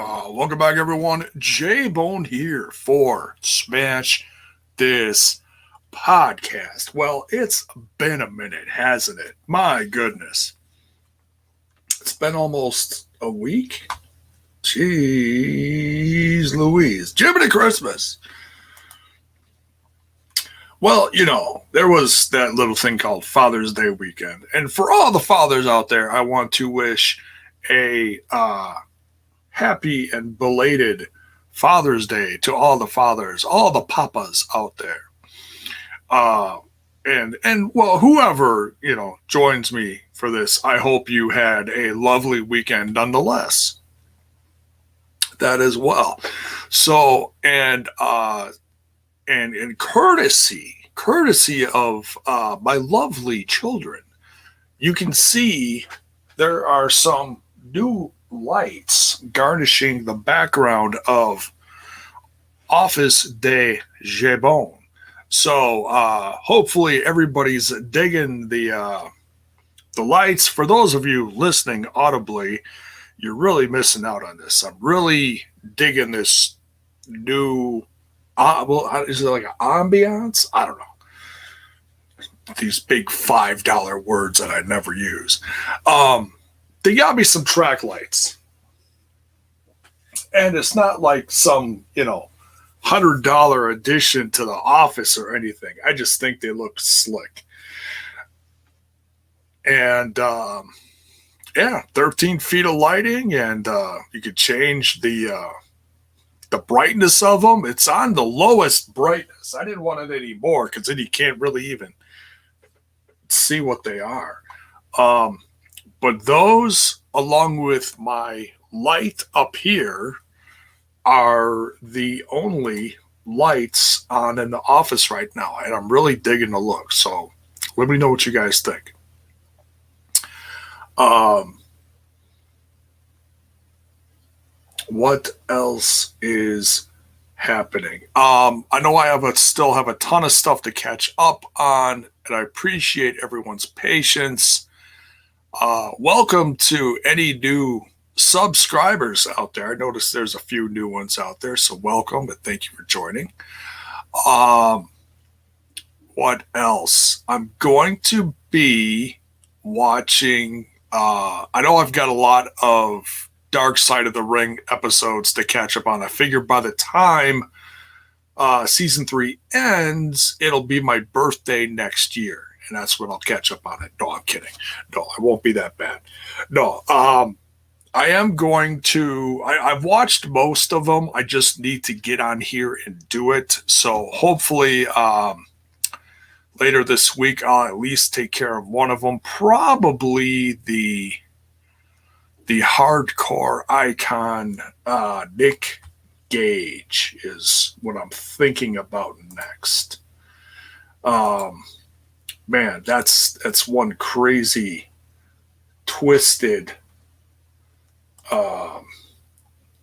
Welcome back, everyone. J-Bone here for Smash This Podcast. Well, it's been a minute, hasn't it? My goodness. It's been almost a week. Jeez Louise. Jiminy Christmas. Well, there was that little thing called Father's Day weekend. And for all the fathers out there, I want to wish a happy and belated Father's Day to all the fathers, all the papas out there. And well, whoever, joins me for this, I hope you had a lovely weekend nonetheless. That as well. So, and in courtesy of my lovely children, you can see there are some new lights garnishing the background of Office de J-Bone. So hopefully everybody's digging the lights. For those of you listening audibly, you're really missing out on this. I'm really digging this new, is it like an ambiance? I don't know. These big $5 words that I never use. They got me some track lights. And it's not like some, $100 addition to the office or anything. I just think they look slick. And 13 feet of lighting, and you could change the brightness of them. It's on the lowest brightness. I didn't want it any more because then you can't really even see what they are. But those, along with my light up here, are the only lights on in the office right now. And I'm really digging the look. So let me know what you guys think. What else is happening? I know I still have a ton of stuff to catch up on, and I appreciate everyone's patience. Welcome to any new subscribers out there. I noticed there's a few new ones out there, so welcome and thank you for joining. What else? I'm going to be watching. I know I've got a lot of Dark Side of the Ring episodes to catch up on. I figure by the time season 3 ends, it'll be my birthday next year. And that's when I'll catch up on it. No, I'm kidding. No, it won't be that bad. No, I am going to. I've watched most of them. I just need to get on here and do it. So hopefully later this week, I'll at least take care of one of them. Probably the hardcore icon Nick Gage is what I'm thinking about next. Man, that's one crazy, twisted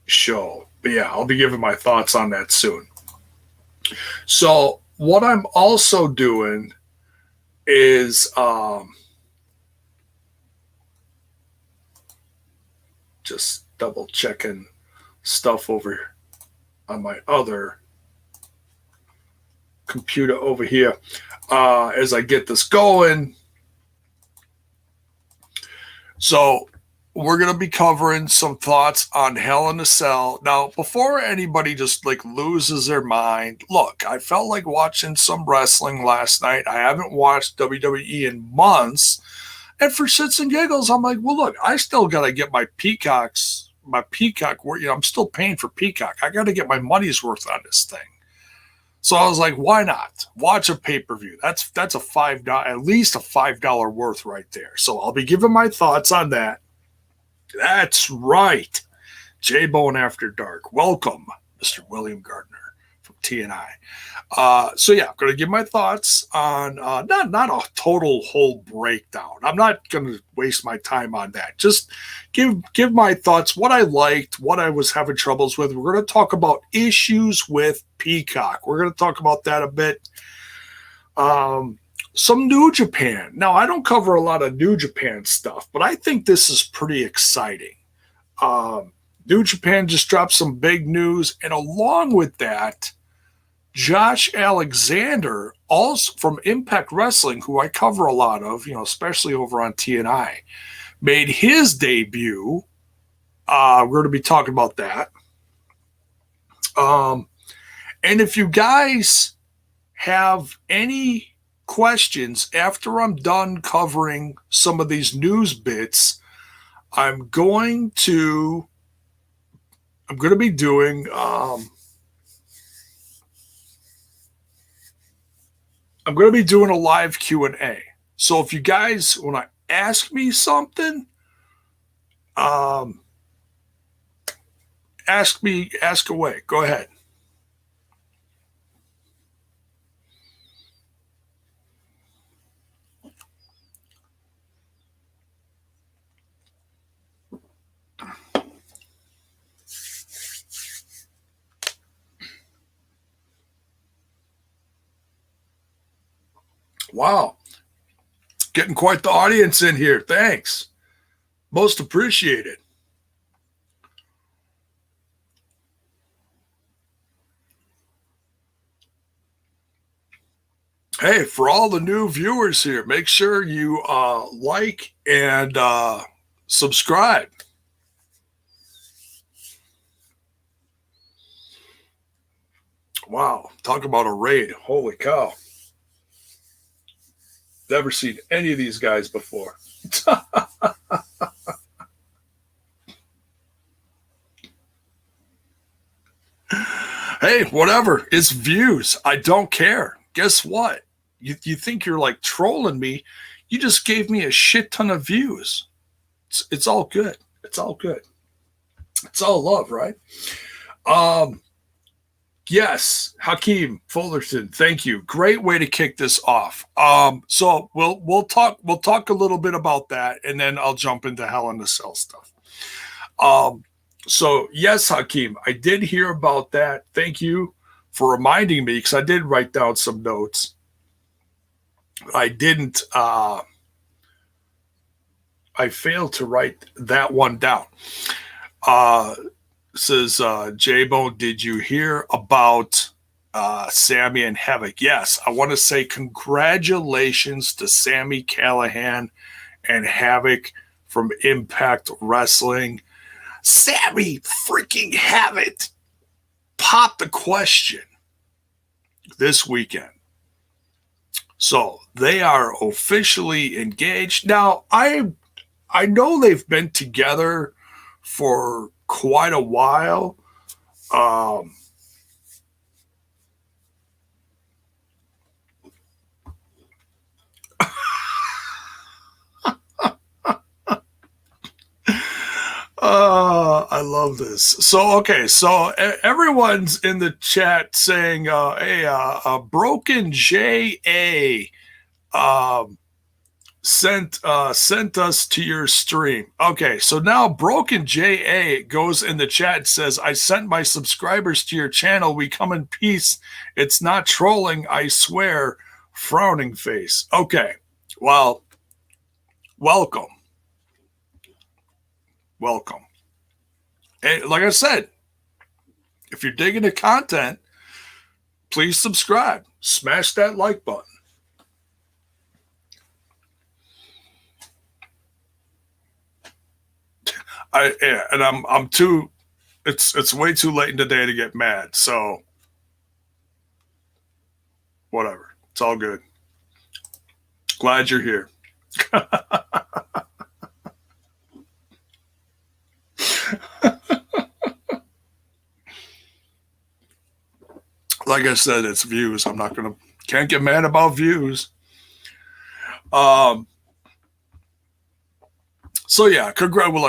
show. But yeah, I'll be giving my thoughts on that soon. So what I'm also doing is just double checking stuff over on my other computer over here as I get this going. So we're going to be covering some thoughts on Hell in a Cell. Now, before anybody just loses their mind, look, I felt like watching some wrestling last night. I haven't watched WWE in months. And for shits and giggles, I'm like, well, look, I still got to get my Peacock, I'm still paying for Peacock. I got to get my money's worth on this thing. So I was like, why not watch a pay-per-view? That's a $5, at least a $5 worth right there. So I'll be giving my thoughts on that. That's right. J-Bone After Dark. Welcome, Mr. William Gardner from TNI. So yeah, I'm going to give my thoughts on not a total whole breakdown. I'm not going to waste my time on that. Just give my thoughts, what I liked, what I was having troubles with. We're going to talk about issues with Peacock. We're going to talk about that a bit. Some New Japan. Now, I don't cover a lot of New Japan stuff, but I think this is pretty exciting. New Japan just dropped some big news, and along with that, Josh Alexander, also from Impact Wrestling, who I cover a lot of, especially over on TNI, made his debut. We're going to be talking about that. And if you guys have any questions after I'm done covering some of these news bits, I'm going to be doing a live Q&A. So if you guys want to ask me something, ask away. Go ahead. Wow. Getting quite the audience in here. Thanks. Most appreciated. Hey, for all the new viewers here, make sure you like and subscribe. Wow. Talk about a raid. Holy cow. Never seen any of these guys before. Hey, whatever. It's views. I don't care. Guess what? You think you're like trolling me. You just gave me a shit ton of views. It's all good. It's all good. It's all love, right? Yes, Hakeem Fullerton, thank you. Great way to kick this off. So we'll talk a little bit about that, and then I'll jump into Hell in a Cell stuff. So yes, Hakeem, I did hear about that. Thank you for reminding me, because I did write down some notes. I didn't. I failed to write that one down. Says J-Bone, did you hear about Sammy and Havoc? Yes, I want to say congratulations to Sammy Callahan and Havoc from Impact Wrestling. Sammy freaking Havoc popped the question this weekend. So they are officially engaged. Now, I know they've been together for quite a while. I love this. So, okay. So everyone's in the chat saying, hey, Broken J.A. Sent us to your stream. Okay, so now Broken J.A. goes in the chat and says, I sent my subscribers to your channel. We come in peace. It's not trolling, I swear. Frowning face. Okay, well, welcome. Welcome. Hey, like I said, if you're digging the content, please subscribe. Smash that like button. I'm too. It's way too late in the day to get mad. So whatever. It's all good. Glad you're here. Like I said, it's views. Can't get mad about views. So yeah,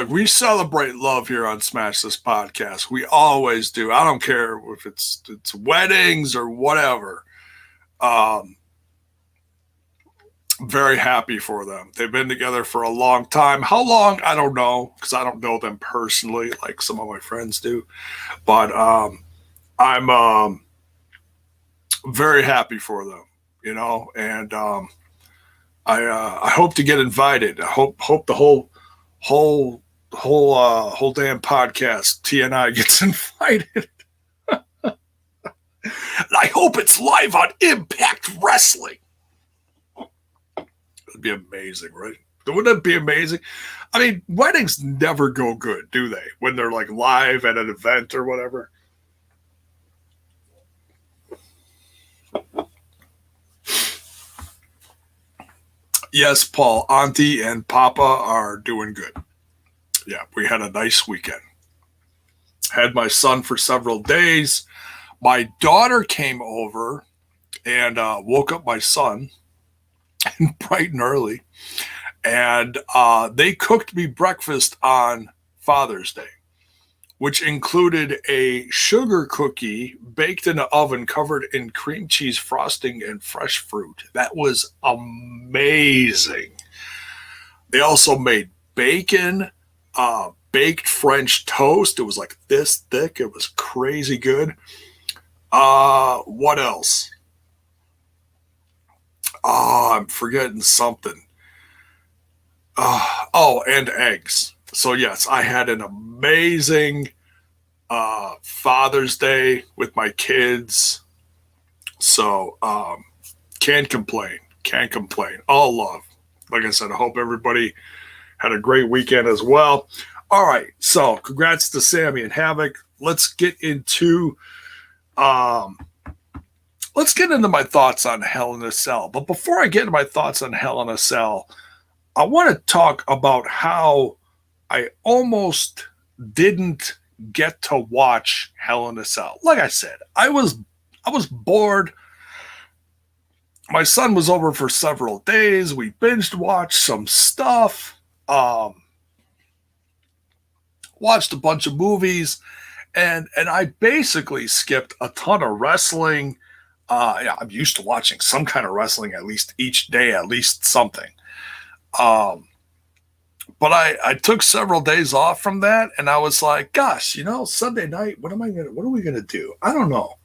we celebrate love here on Smash This Podcast. We always do. I don't care if it's weddings or whatever. Very happy for them. They've been together for a long time. How long? I don't know, because I don't know them personally like some of my friends do. But I'm very happy for them, and I hope to get invited. I hope the whole whole damn podcast, TNI gets invited. I hope it's live on Impact Wrestling. It'd be amazing, right? Wouldn't it be amazing? I mean, weddings never go good, do they? When they're like live at an event or whatever. Yes, Paul, Auntie and Papa are doing good. Yeah, we had a nice weekend. Had my son for several days. My daughter came over and woke up my son bright and early. And they cooked me breakfast on Father's Day, which included a sugar cookie baked in the oven covered in cream cheese frosting and fresh fruit. That was amazing. They also made bacon, baked French toast. It was like this thick. It was crazy good. What else? Oh, I'm forgetting something. And eggs. So yes, I had an amazing Father's Day with my kids. So can't complain. Can't complain. All love. Like I said, I hope everybody had a great weekend as well. All right. So congrats to Sammy and Havoc. Let's get into my thoughts on Hell in a Cell. But before I get into my thoughts on Hell in a Cell, I want to talk about how I almost didn't get to watch Hell in a Cell. Like I said, I was bored. My son was over for several days. We binged watched some stuff. Watched a bunch of movies, and I basically skipped a ton of wrestling. I'm used to watching some kind of wrestling at least each day, at least something. But I took several days off from that, and I was like, gosh, Sunday night, what are we gonna do? I don't know.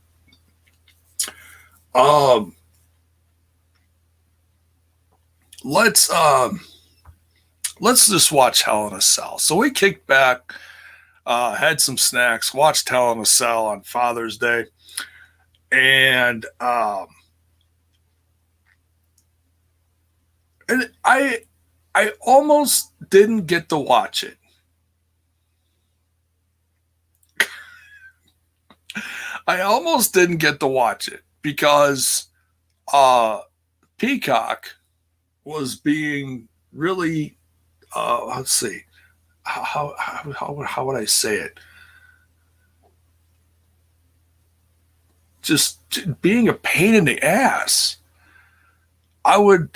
Let's just watch Hell in a Cell. So we kicked back, had some snacks, watched Hell in a Cell on Father's Day, and I almost didn't get to watch it. I almost didn't get to watch it because Peacock was being really, let's see, how would I say it? Just being a pain in the ass. I would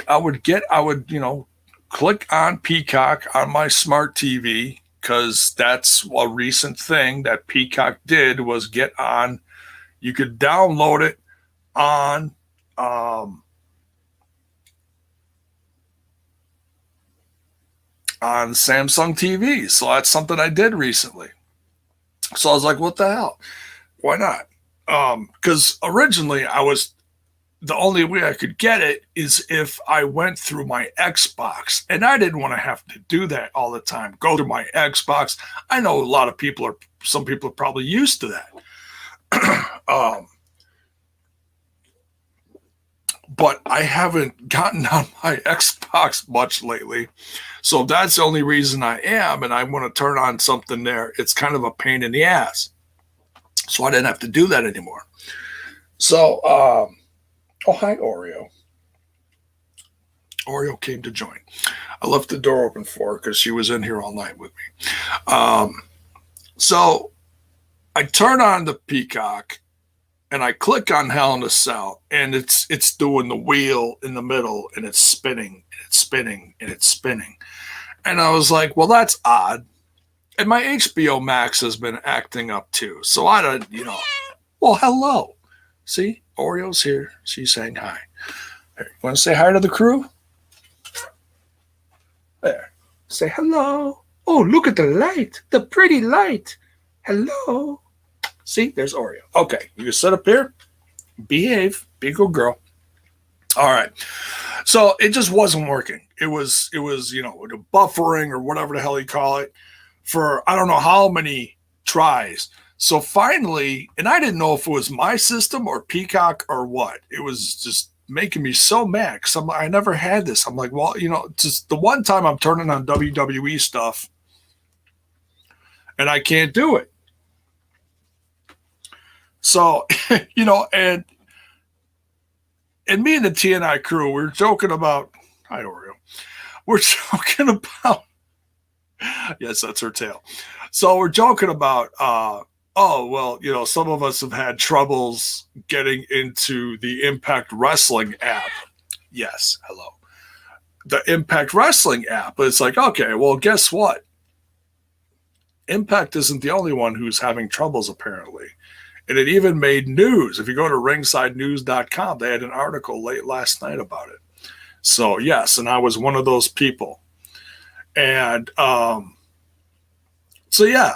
click on Peacock on my smart TV, because that's a recent thing that Peacock did, was get on. You could download it on Samsung TV. So that's something I did recently. So I was like, what the hell? Why not? Because originally the only way I could get it is if I went through my Xbox, and I didn't want to have to do that all the time. Go through my Xbox. I know some people are probably used to that. But I haven't gotten on my Xbox much lately. So that's the only reason I am, and I want to turn on something there. It's kind of a pain in the ass. So I didn't have to do that anymore. So, oh, hi, Oreo. Oreo came to join. I left the door open for her because she was in here all night with me. So I turn on the Peacock, and I click on Hell in a Cell, and it's doing the wheel in the middle, and it's spinning, and it's spinning, and it's spinning. And I was like, well, that's odd. And my HBO Max has been acting up too. So I don't, well, hello. See, Oreo's here. She's saying hi. Here, you want to say hi to the crew? There. Say hello. Oh, look at the light. The pretty light. Hello. See, there's Oreo. Okay, you can sit up here. Behave. Be a good girl. All right. So it just wasn't working. It was, buffering or whatever the hell you call it for I don't know how many tries. So finally, and I didn't know if it was my system or Peacock or what. It was just making me so mad because I never had this. I'm like, well, just the one time I'm turning on WWE stuff and I can't do it. So, and me and the TNI crew, we're joking about, hi, Oreo. We're joking about, yes, that's her tail. So we're joking about, oh, well, some of us have had troubles getting into the Impact Wrestling app. Yes, hello. The Impact Wrestling app. But it's like, okay, well, guess what? Impact isn't the only one who's having troubles, apparently. And it even made news. If you go to ringsidenews.com, they had an article late last night about it. So, yes, and I was one of those people. And so, yeah,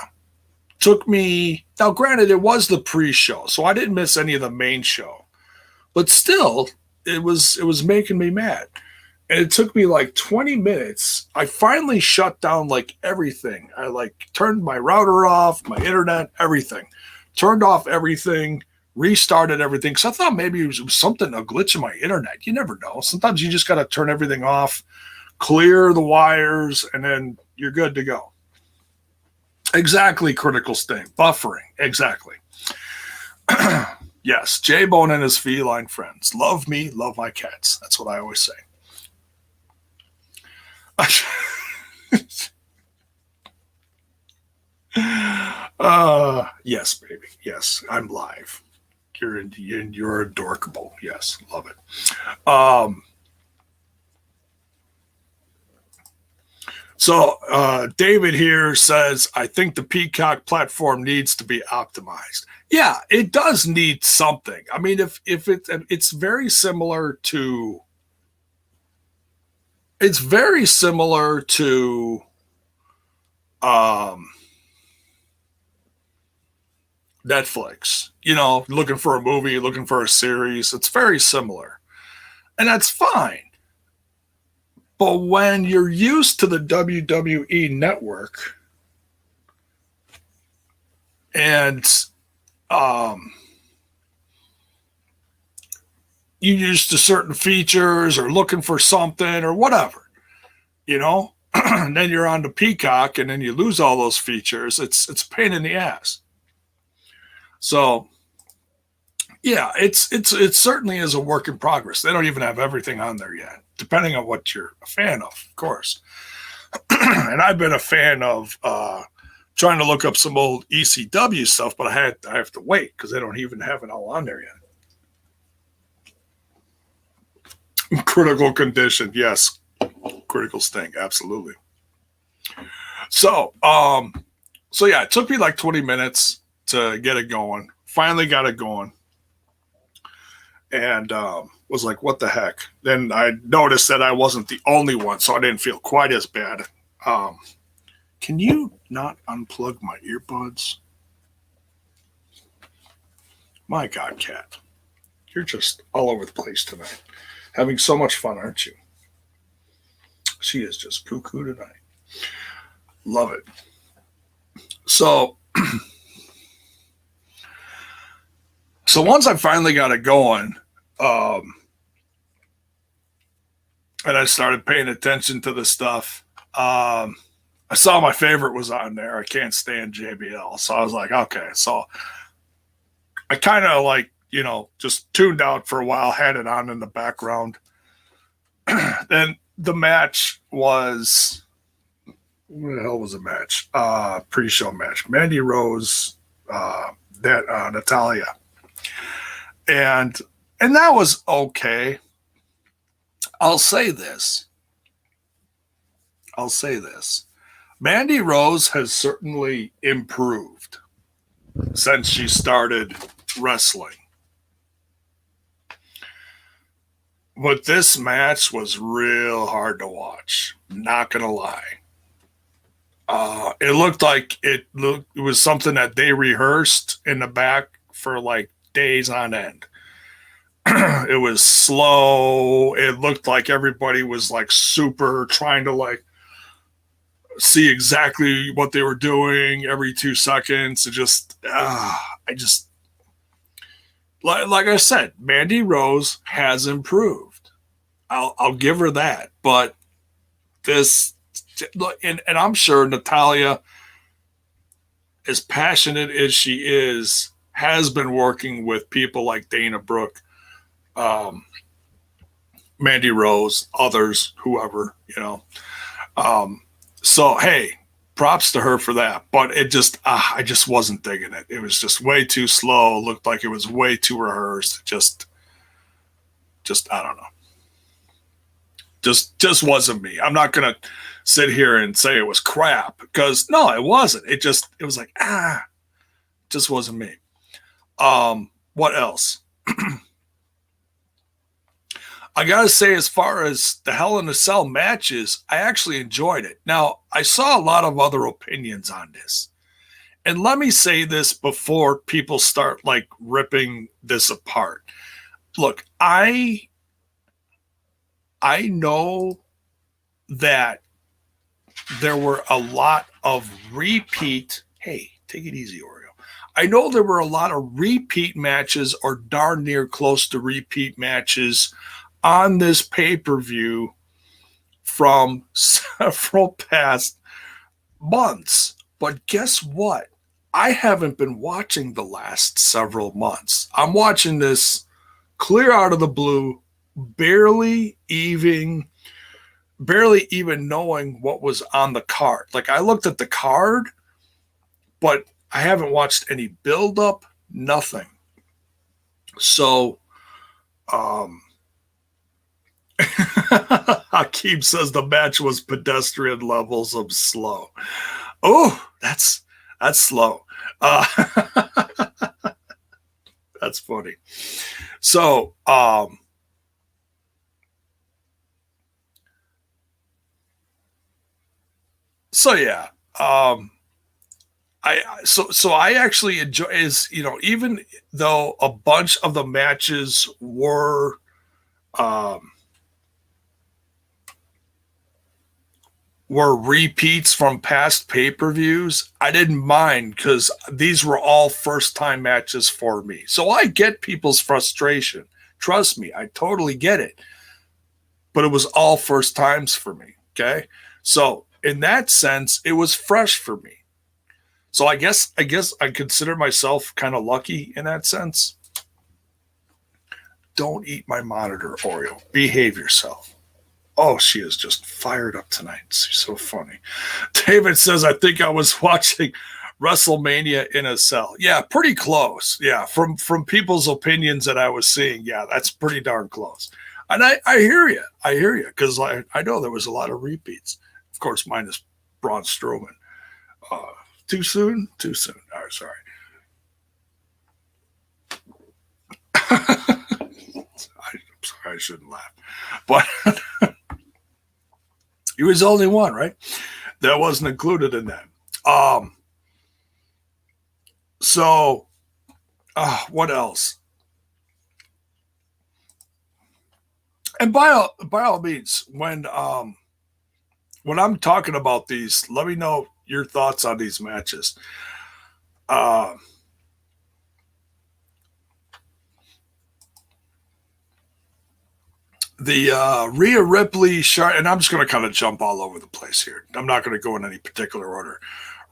took me. Now, granted, it was the pre-show, so I didn't miss any of the main show. But still, it was making me mad. And it took me like 20 minutes. I finally shut down like everything. I like turned my router off, my internet, everything. Turned off everything, restarted everything. Because I thought maybe it was something, a glitch in my internet. You never know. Sometimes you just got to turn everything off, clear the wires, and then you're good to go. Exactly, Critical Sting. Buffering. Exactly. Yes, J-Bone and his feline friends. Love me, love my cats. That's what I always say. Yes, baby. Yes, I'm live. You're adorable. Yes, love it. So David here says, I think the Peacock platform needs to be optimized. Yeah, it does need something. I mean, if it's very similar to Netflix, looking for a movie, looking for a series. It's very similar. And that's fine. But when you're used to the WWE network and you're used to certain features or looking for something or whatever, and then you're on the Peacock and then you lose all those features, it's a pain in the ass. So, yeah, it certainly is a work in progress. They don't even have everything on there yet, depending on what you're a fan of course. And I've been a fan of trying to look up some old ECW stuff, but I have to wait because they don't even have it all on there yet. Critical Condition, yes. Critical Sting, absolutely. So, yeah, it took me like 20 minutes to get it going. Finally got it going. And was like, what the heck? Then I noticed that I wasn't the only one, so I didn't feel quite as bad. Can you not unplug my earbuds? My God, Cat. You're just all over the place tonight. Having so much fun, aren't you? She is just cuckoo tonight. Love it. So, once I finally got it going, and I started paying attention to the stuff, I saw my favorite was on there. I can't stand JBL. So I was like, okay. So I kind of like, just tuned out for a while, had it on in the background. Then the match was, what the hell was the match? Pre-show match. Mandy Rose, Natalia. And that was okay. I'll say this. Mandy Rose has certainly improved since she started wrestling. But this match was real hard to watch. Not going to lie. It looked like it was something that they rehearsed in the back for like days on end. It was slow. It looked like everybody was like super trying to like see exactly what they were doing every 2 seconds. I just, like I said, Mandy Rose has improved. I'll give her that. But this, and I'm sure Natalia, as passionate as she is, has been working with people like Dana Brooke, um, Mandy Rose, others, whoever, So, hey, props to her for that. But I just wasn't digging it. It was just way too slow. It looked like it was way too rehearsed. I don't know. Just wasn't me. I'm not gonna sit here and say it was crap because no, it wasn't. It was like just wasn't me. What else? I gotta say, as far as the Hell in a Cell matches, I actually enjoyed it. Now, I saw a lot of other opinions on this. And let me say this before people start like ripping this apart. Look, I know that there were a lot of repeat. Hey, take it easy, Oreo. I know there were a lot of repeat matches or darn near close to repeat matches on this pay-per-view from several past months. But guess what? I haven't been watching the last several months. I'm watching this clear out of the blue, barely even knowing what was on the card. Like I looked at the card, but I haven't watched any build-up, nothing. So, Hakeem says the match was pedestrian levels of slow. Oh, that's slow. That's funny. So, yeah. I actually enjoy even though a bunch of the matches were repeats from past pay-per-views, I didn't mind because these were all first-time matches for me. So I get people's frustration. Trust me, I totally get it. But it was all first times for me, okay? So in that sense, it was fresh for me. So I guess I consider myself kind of lucky in that sense. Don't eat my monitor, Oreo. Behave yourself. Oh, she is just fired up tonight. She's so funny. David says, I think I was watching WrestleMania in a cell. Yeah, pretty close. Yeah, from people's opinions that I was seeing. Yeah, that's pretty darn close. And I hear you. I hear you because I know there was a lot of repeats. Of course, minus Braun Strowman. Too soon? Too soon. All right, sorry. I'm sorry, I shouldn't laugh. But he was the only one, right? That wasn't included in that. So, what else? And by all means, when I'm talking about these, let me know your thoughts on these matches. The Rhea Ripley, and I'm just going to kind of jump all over the place here. I'm not going to go in any particular order.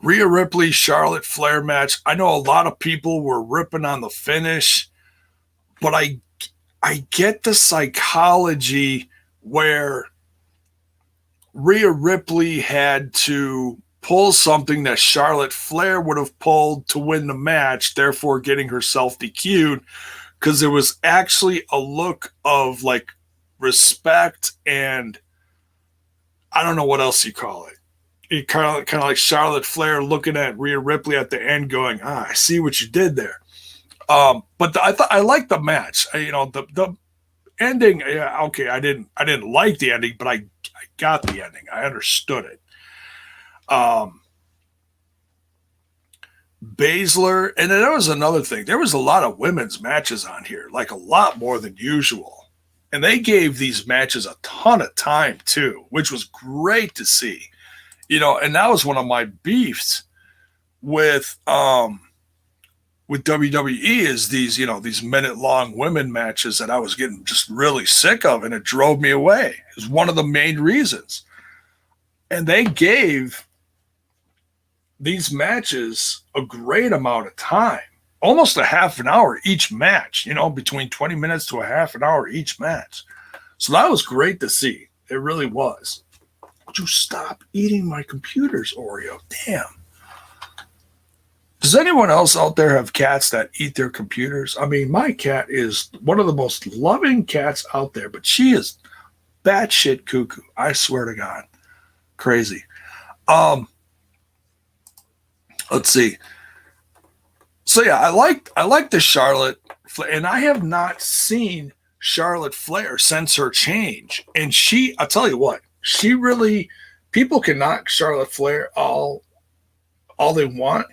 Rhea Ripley, Charlotte Flair match. I know a lot of people were ripping on the finish, but I get the psychology where Rhea Ripley had to pull something that Charlotte Flair would have pulled to win the match, therefore getting herself DQ'd, because there was actually a look of like respect and I don't know what else you call it. It kind of like Charlotte Flair looking at Rhea Ripley at the end going, I see what you did there. But I liked the match. The ending, yeah, okay, I didn't like the ending, but I got the ending. I understood it. Baszler, and then there was another thing. There was a lot of women's matches on here, like a lot more than usual. And they gave these matches a ton of time too, which was great to see. And that was one of my beefs with WWE is these minute long women matches that I was getting just really sick of, and it drove me away. It was one of the main reasons. And they gave these matches a great amount of time, almost a half an hour each match, between 20 minutes to a half an hour each match. So that was great to see. It really was. Would you stop eating my computer's Oreo? Damn. Does anyone else out there have cats that eat their computers? I mean, my cat is one of the most loving cats out there, but she is batshit cuckoo. I swear to God. Crazy. Let's see. So yeah, I like the Charlotte Flair, and I have not seen Charlotte Flair since her change. And I'll tell you what, she really, people can knock Charlotte Flair all they want.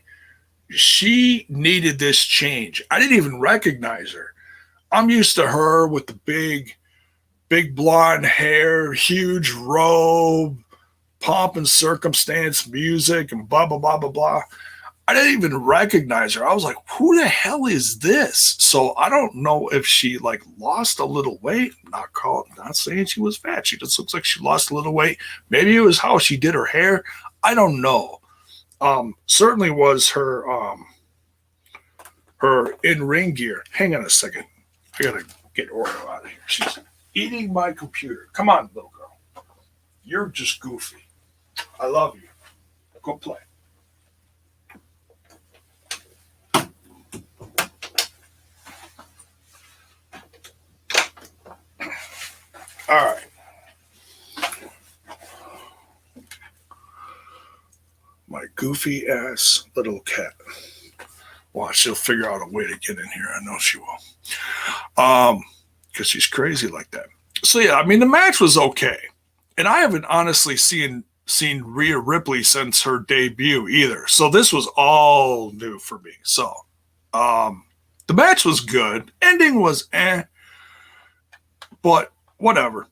She needed this change. I didn't even recognize her. I'm used to her with the big blonde hair, huge robe, pomp and circumstance music, and blah, blah, blah, blah, blah. I didn't even recognize her. I was like, who the hell is this? So I don't know if she lost a little weight. Not saying she was fat. She just looks like she lost a little weight. Maybe it was how she did her hair. I don't know. Certainly was her in-ring gear. Hang on a second. I gotta get Oreo out of here. She's eating my computer. Come on, little girl. You're just goofy. I love you. Go play. All right. My goofy ass little cat. Watch, she'll figure out a way to get in here. I know she will. Because she's crazy like that. So yeah, I mean the match was okay. And I haven't honestly seen Rhea Ripley since her debut either. So this was all new for me. So the match was good. Ending was but whatever.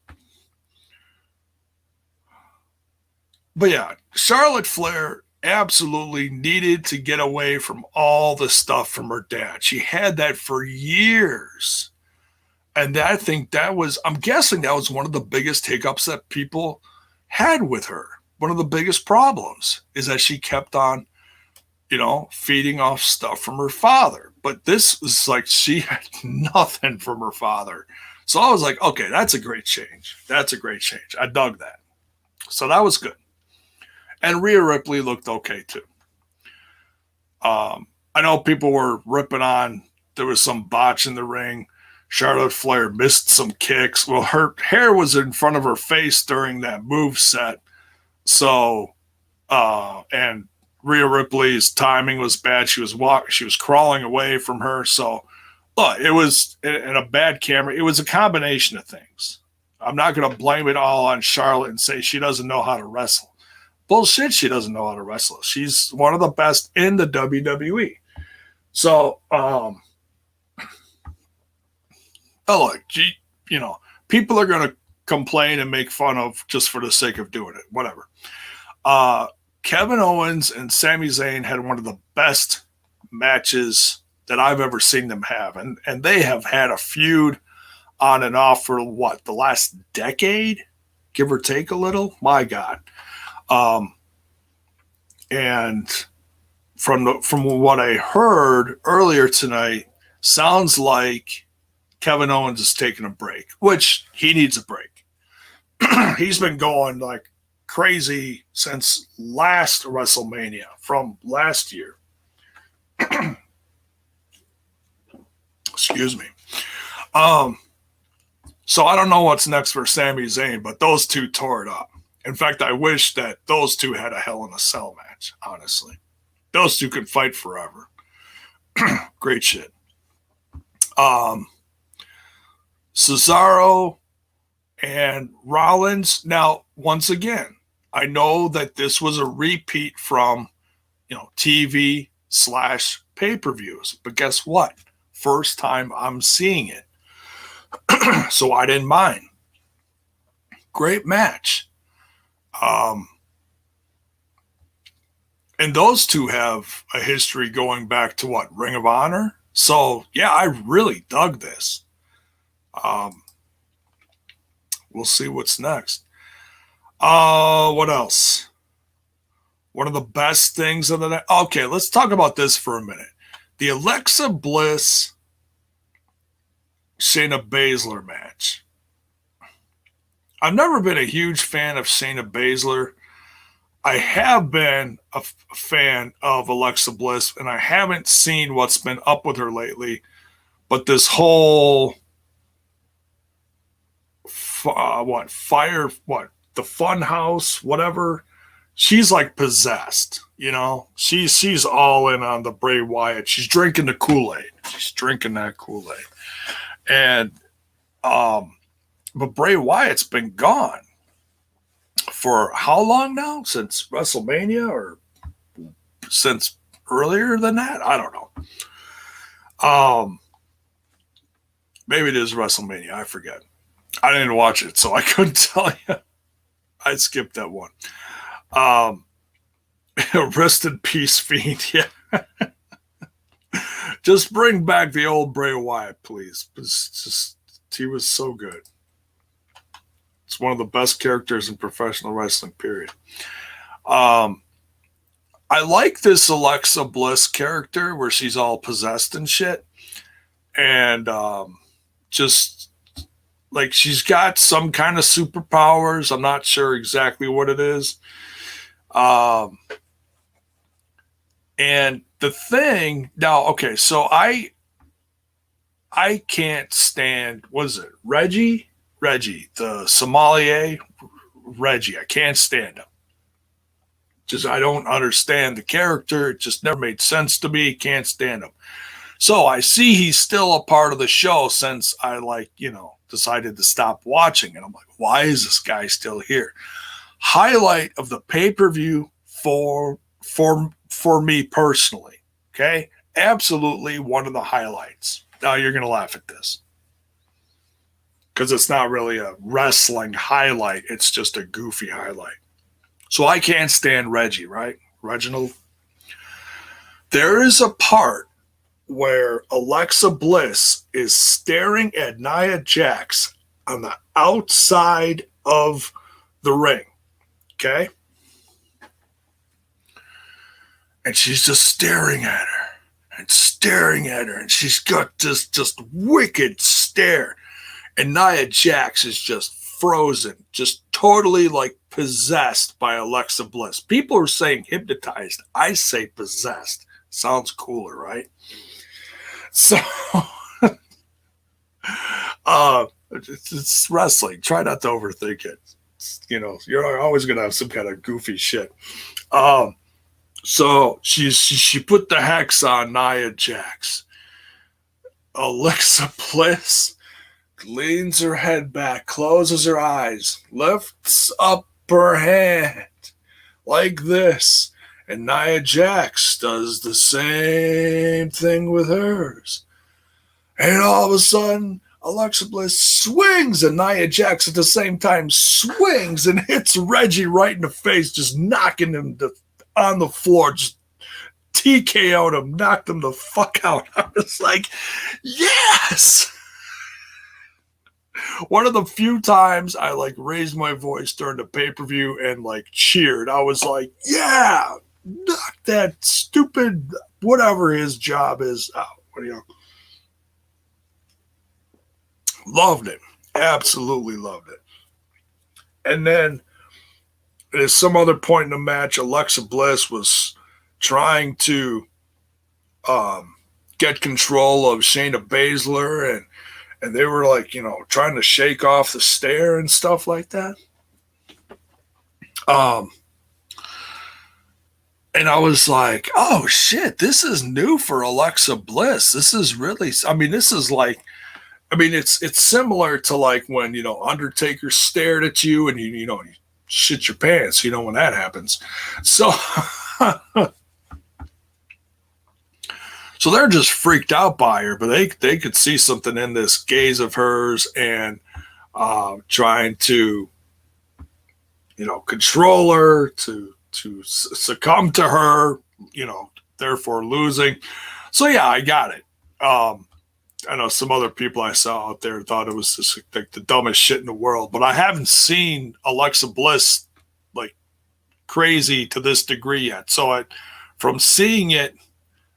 But yeah, Charlotte Flair absolutely needed to get away from all the stuff from her dad. She had that for years. And I think I'm guessing that was one of the biggest hiccups that people had with her. One of the biggest problems is that she kept on, feeding off stuff from her father. But this was like she had nothing from her father. So I was like, okay, that's a great change. That's a great change. I dug that. So that was good. And Rhea Ripley looked okay too. I know people were ripping on, there was some botch in the ring. Charlotte Flair missed some kicks. Well, her hair was in front of her face during that move set. So, and Rhea Ripley's timing was bad. She was crawling away from her. So, look, it was in a bad camera. It was a combination of things. I'm not going to blame it all on Charlotte and say she doesn't know how to wrestle. Bullshit, she doesn't know how to wrestle. She's one of the best in the WWE. So, look, people are going to complain and make fun of just for the sake of doing it. Whatever. Kevin Owens and Sami Zayn had one of the best matches that I've ever seen them have. And they have had a feud on and off for the last decade, give or take a little. My God. And from what I heard earlier tonight, sounds like Kevin Owens is taking a break, which he needs a break. He's been going like crazy since last WrestleMania, from last year. Excuse me. So I don't know what's next for Sami Zayn, but those two tore it up. In fact, I wish that those two had a Hell in a Cell match, honestly. Those two could fight forever. Great shit. Cesaro and Rollins. Now, once again, I know that this was a repeat from, TV / pay-per-views. But guess what? First time I'm seeing it. So I didn't mind. Great match. And those two have a history going back to what, Ring of Honor? So yeah, I really dug this. Um, we'll see what's next. What else? One of the best things of the night. Okay, let's talk about this for a minute. The Alexa Bliss Shayna Baszler match. I've never been a huge fan of Shayna Baszler. I have been a fan of Alexa Bliss, and I haven't seen what's been up with her lately. But this whole the Fun House, whatever. She's like possessed, you know. She's all in on the Bray Wyatt. She's drinking the Kool-Aid. She's drinking that Kool-Aid, and but Bray Wyatt's been gone for how long now? Since WrestleMania or since earlier than that? I don't know. Maybe it is WrestleMania. I forget. I didn't watch it, so I couldn't tell you. I skipped that one. Rest in peace, Fiend. Yeah. Just bring back the old Bray Wyatt, please. He was so good. It's one of the best characters in professional wrestling, period. I like this Alexa Bliss character where she's all possessed and shit. And just like she's got some kind of superpowers. I'm not sure exactly what it is. And the thing now, okay, so I can't stand, what is it? Reggie, the sommelier, Reggie. I can't stand him. Just I don't understand the character. It just never made sense to me. Can't stand him. So I see he's still a part of the show since I decided to stop watching. And I'm like, why is this guy still here? Highlight of the pay-per-view for me personally. Okay. Absolutely one of the highlights. Now you're going to laugh at this because it's not really a wrestling highlight. It's just a goofy highlight. So I can't stand Reggie, right? Reginald. There is a part where Alexa Bliss is staring at Nia Jax on the outside of the ring. Okay? And she's just staring at her and staring at her. And she's got this just wicked stare. And Nia Jax is just frozen, just totally like possessed by Alexa Bliss. People are saying hypnotized. I say possessed. Sounds cooler, right? So, it's wrestling. Try not to overthink it. You're always going to have some kind of goofy shit. So she put the hex on Nia Jax. Alexa Bliss leans her head back, closes her eyes, lifts up her hand like this. And Nia Jax does the same thing with hers. And all of a sudden, Alexa Bliss swings, and Nia Jax at the same time swings and hits Reggie right in the face, just knocking him on the floor, just TKO'd him, knocked him the fuck out. I was like, yes! One of the few times I raised my voice during the pay-per-view and cheered. I was like, yeah! Knock that stupid whatever his job is out. Loved it. Absolutely loved it. And then at some other point in the match, Alexa Bliss was trying to get control of Shayna Baszler, and they were trying to shake off the stare and stuff like that. And I was like, oh shit, this is new for Alexa Bliss. This is really, it's similar to when, Undertaker stared at you and you shit your pants, when that happens. So, so they're just freaked out by her, but they could see something in this gaze of hers and trying to, control her to to succumb to her, therefore losing. So yeah, I got it. I know some other people I saw out there thought it was just like the dumbest shit in the world, but I haven't seen Alexa Bliss like crazy to this degree yet. So from seeing it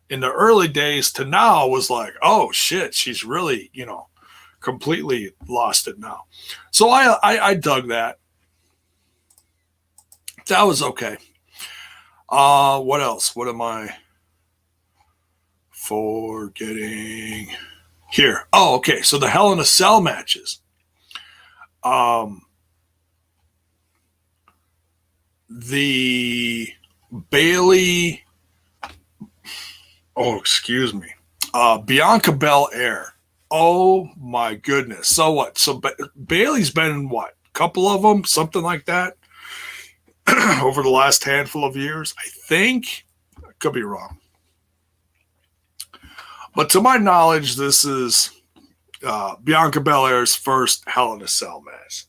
in the early days to now was like, oh shit, she's really, completely lost it now. So I dug that. That was okay. What else? What am I forgetting here? Oh, okay. So the Hell in a Cell matches. The Bailey. Oh, excuse me. Bianca Belair. Oh my goodness. So what? So Bailey's been in what? A couple of them, something like that, over the last handful of years. I think. I could be wrong. But to my knowledge, this is Bianca Belair's first Hell in a Cell match.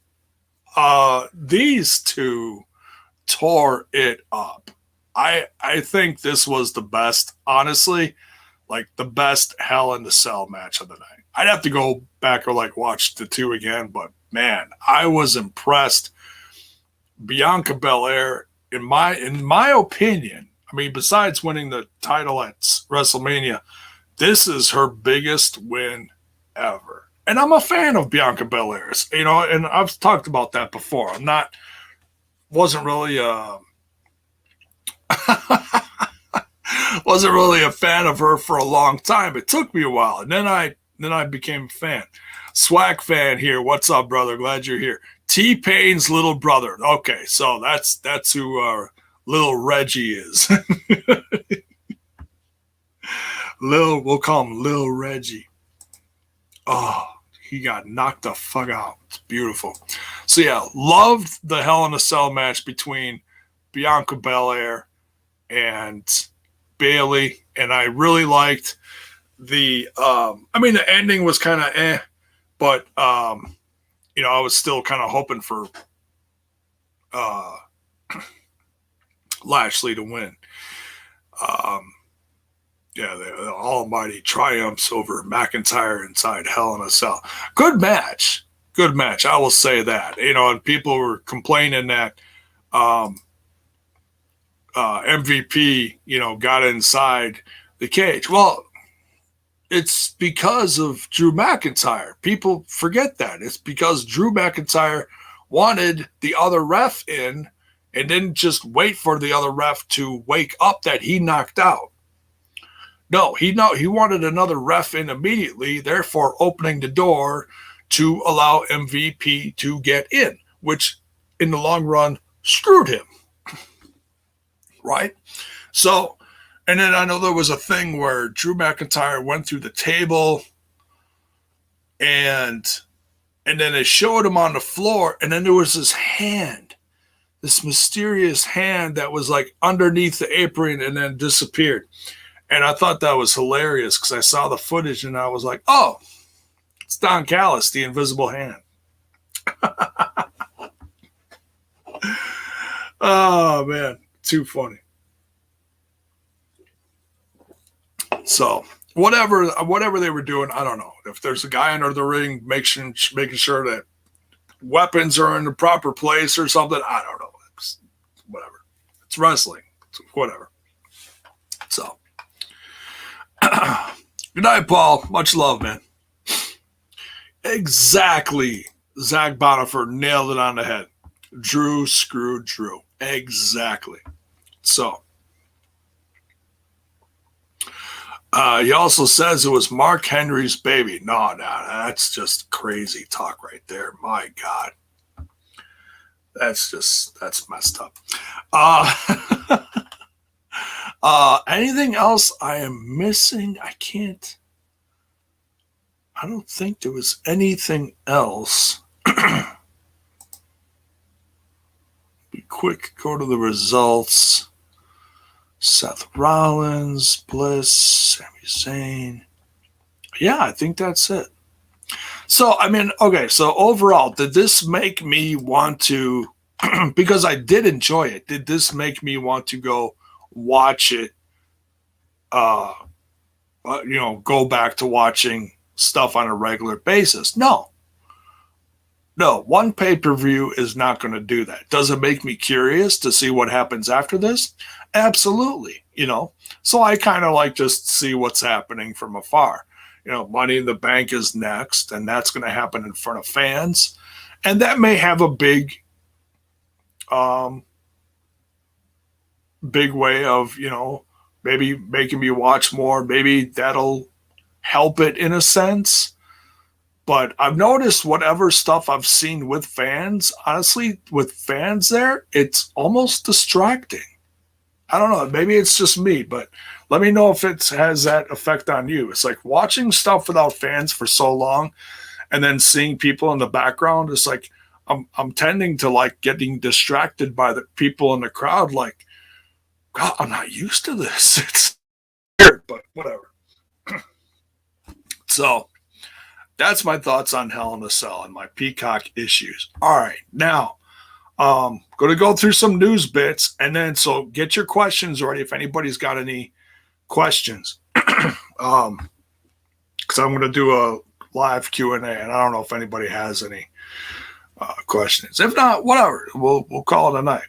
These two tore it up. I think this was the best, honestly, like the best Hell in a Cell match of the night. I'd have to go back or watch the two again, but man, I was impressed. Bianca Belair, in my opinion, I mean, besides winning the title at WrestleMania, this is her biggest win ever. And I'm a fan of Bianca Belair's, and I've talked about that before. Wasn't really a fan of her for a long time. It took me a while, and then I became a fan. Swag fan here. What's up, brother? Glad you're here. T-Pain's little brother. Okay, so that's who little Reggie is. We'll call him Lil Reggie. Oh, he got knocked the fuck out. It's beautiful. So yeah, loved the Hell in a Cell match between Bianca Belair and Bailey, and I really liked the the ending was kind of but I was still kind of hoping for Lashley to win. The almighty triumphs over McIntyre inside Hell in a Cell. Good match. I will say that. And people were complaining that MVP, got inside the cage. Well, it's because of Drew McIntyre. People forget that. It's because Drew McIntyre wanted the other ref in and didn't just wait for the other ref to wake up that he knocked out. No, he wanted another ref in immediately, therefore opening the door to allow MVP to get in, which in the long run screwed him. Right? So, and then I know there was a thing where Drew McIntyre went through the table and then they showed him on the floor, and then there was this hand, this mysterious hand that was underneath the apron and then disappeared. And I thought that was hilarious because I saw the footage and I was like, oh, it's Don Callis, the invisible hand. Oh, man. Too funny. So whatever they were doing, I don't know. If there's a guy under the ring making sure that weapons are in the proper place or something, I don't know. It's whatever. It's wrestling. It's whatever. So. Good night, Paul. Much love, man. Exactly. Zach Boniford nailed it on the head. Drew screwed Drew. Exactly. So, he also says it was Mark Henry's baby. No, that's just crazy talk right there. My God. That's messed up. Anything else I am missing? I don't think there was anything else. Be quick, go to the results. Seth Rollins, Bliss, Sami Zayn. Yeah, I think that's it. So, okay, so overall, did this make me want to because I did enjoy it. Did this make me want to go watch it? Go back to watching stuff on a regular basis? No. No, one pay-per-view is not going to do that. Does it make me curious to see what happens after this? Absolutely. So I kind of like just see what's happening from afar. Money in the Bank is next, and that's going to happen in front of fans. And that may have a big way of, maybe making me watch more. Maybe that'll help it in a sense. But I've noticed whatever stuff I've seen with fans, honestly, with fans there, it's almost distracting. I don't know. Maybe it's just me, but let me know if it has that effect on you. It's like watching stuff without fans for so long and then seeing people in the background. It's like I'm tending to like getting distracted by the people in the crowd. Like, God, I'm not used to this. It's weird, but whatever. So that's my thoughts on Hell in a Cell and my Peacock issues. All right, now going to go through some news bits, and then so get your questions ready if anybody's got any questions. Because I'm going to do a live Q&A, and I don't know if anybody has any questions. If not, whatever, we'll call it a night.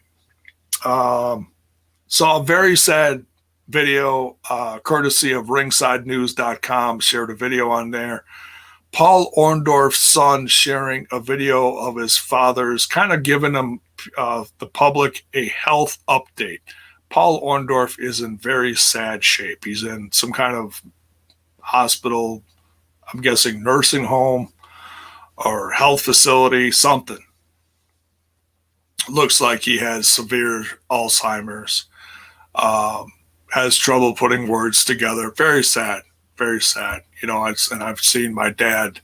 Saw a very sad video courtesy of ringsidenews.com, shared a video on there. Paul Orndorff's son sharing a video of his father's, kind of giving him, the public, a health update. Paul Orndorff is in very sad shape. He's in some kind of hospital, I'm guessing nursing home or health facility, something. Looks like he has severe Alzheimer's, has trouble putting words together. Very sad. Very sad. And I've seen my dad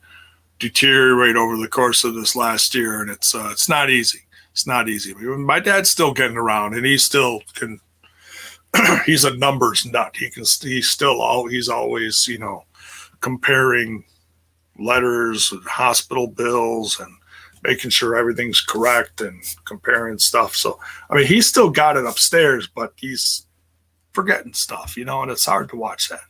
deteriorate over the course of this last year, and it's not easy. It's not easy. My dad's still getting around, and he still can. He's a numbers nut. He's always, comparing letters and hospital bills and making sure everything's correct and comparing stuff. So, he's still got it upstairs, but he's forgetting stuff, and it's hard to watch that.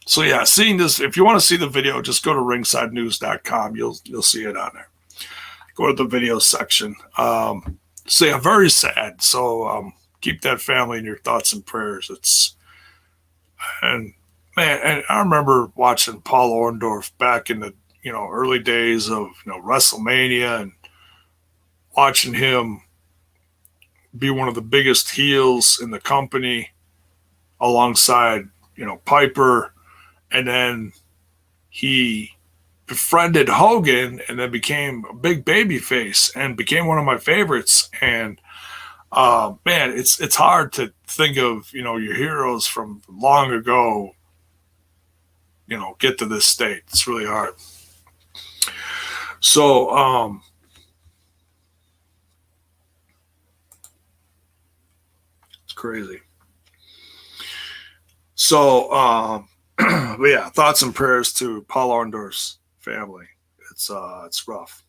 So yeah, seeing this, if you want to see the video, just go to ringsidenews.com. You'll see it on there. Go to the video section. So yeah, very sad. So keep that family in your thoughts and prayers. And I remember watching Paul Orndorff back in the early days of WrestleMania, and watching him be one of the biggest heels in the company, alongside Piper, and then he befriended Hogan and then became a big baby face and became one of my favorites. And it's hard to think of your heroes from long ago get to this state. It's really hard. So it's crazy. So, but yeah, thoughts and prayers to Paul Orndorff's family. It's rough.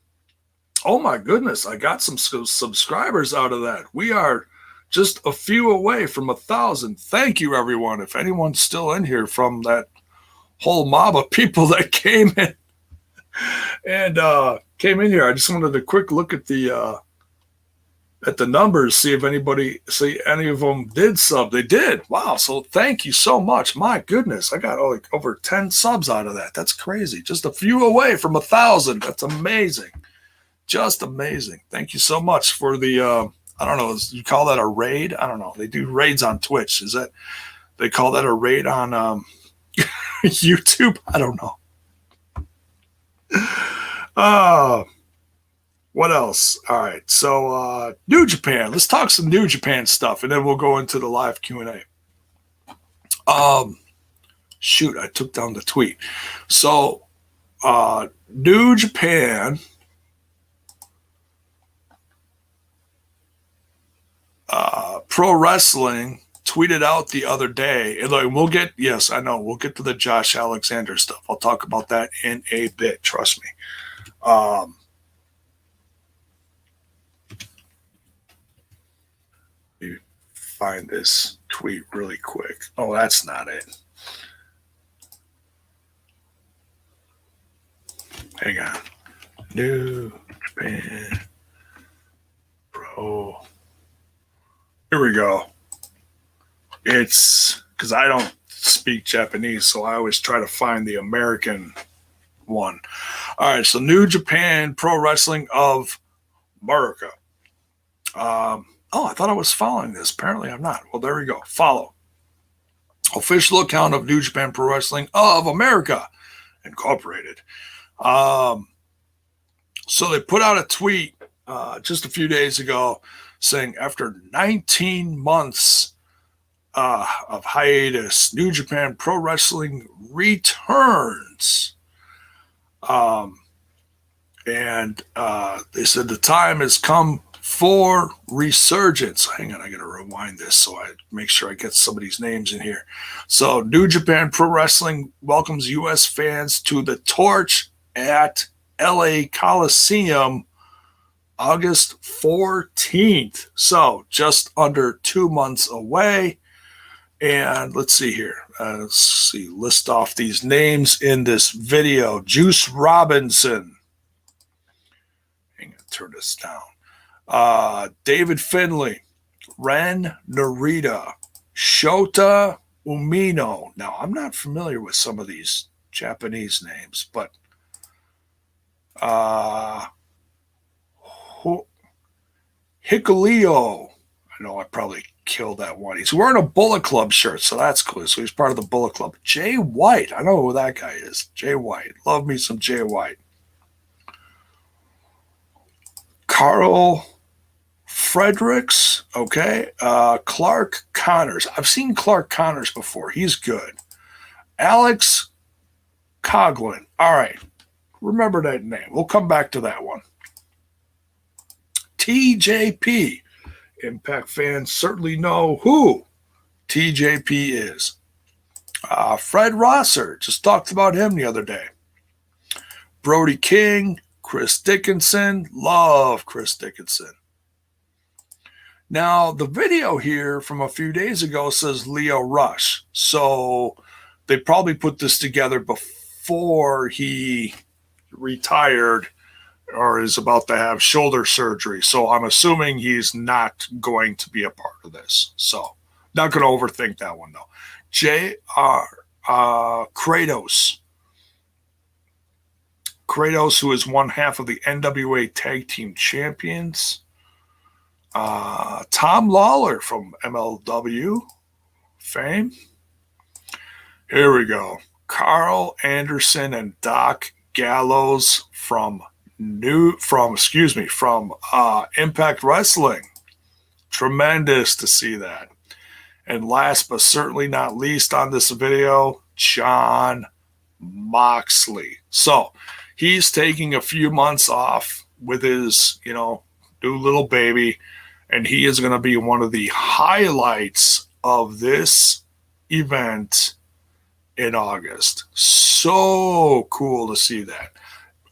Oh my goodness, I got some subscribers out of that. We are just a few away from 1,000. Thank you, everyone. If anyone's still in here from that whole mob of people that came in and came in here, I just wanted a quick look at the numbers, see if any of them did sub. They did. Wow. So thank you so much. My goodness. I got over 10 subs out of that. That's crazy. Just a few away from 1,000. That's amazing. Just amazing. Thank you so much for the, I don't know, you call that a raid? I don't know. They do raids on Twitch. They call that a raid on YouTube? I don't know. What else? All right. So New Japan. Let's talk some New Japan stuff, and then we'll go into the live Q&A. Shoot, I took down the tweet. So New Japan Pro Wrestling tweeted out the other day, and we'll get to the Josh Alexander stuff. I'll talk about that in a bit. Trust me. find this tweet really quick. Oh, that's not it. Hang on. New Japan Pro. Here we go. It's because I don't speak Japanese, so I always try to find the American one. All right, so New Japan Pro Wrestling of America. I thought I was following this. Apparently I'm not. Well, there we go. Follow. Official account of New Japan Pro Wrestling of America Incorporated. So they put out a tweet just a few days ago saying after 19 months of hiatus, New Japan Pro Wrestling returns. And they said the time has come for resurgence. Hang on, I got to rewind this so I make sure I get somebody's names in here. So New Japan Pro Wrestling welcomes U.S. fans to the Torch at LA Coliseum August 14th. So just under 2 months away. And let's see here. List off these names in this video. Juice Robinson. Hang on, turn this down. David Finlay, Ren Narita, Shota Umino. Now, I'm not familiar with some of these Japanese names, but Hikuleo. I know I probably killed that one. He's wearing a Bullet Club shirt, so that's cool. So he's part of the Bullet Club. Jay White. I know who that guy is. Jay White. Love me some Jay White. Carl Fredericks, okay. Clark Connors. I've seen Clark Connors before. He's good. Alex Coughlin. All right. Remember that name. We'll come back to that one. TJP. Impact fans certainly know who TJP is. Fred Rosser. Just talked about him the other day. Brody King. Chris Dickinson. Love Chris Dickinson. Now, the video here from a few days ago says Leo Rush. So they probably put this together before he retired or is about to have shoulder surgery. So I'm assuming he's not going to be a part of this. So not going to overthink that one, though. Kratos. Kratos, who is one half of the NWA Tag Team Champions. Tom Lawler from MLW fame. Here we go. Carl Anderson and Doc Gallows from Impact Wrestling. Tremendous to see that. And last but certainly not least on this video, Jon Moxley. So he's taking a few months off with his, new little baby, and he is going to be one of the highlights of this event in August. So cool to see that.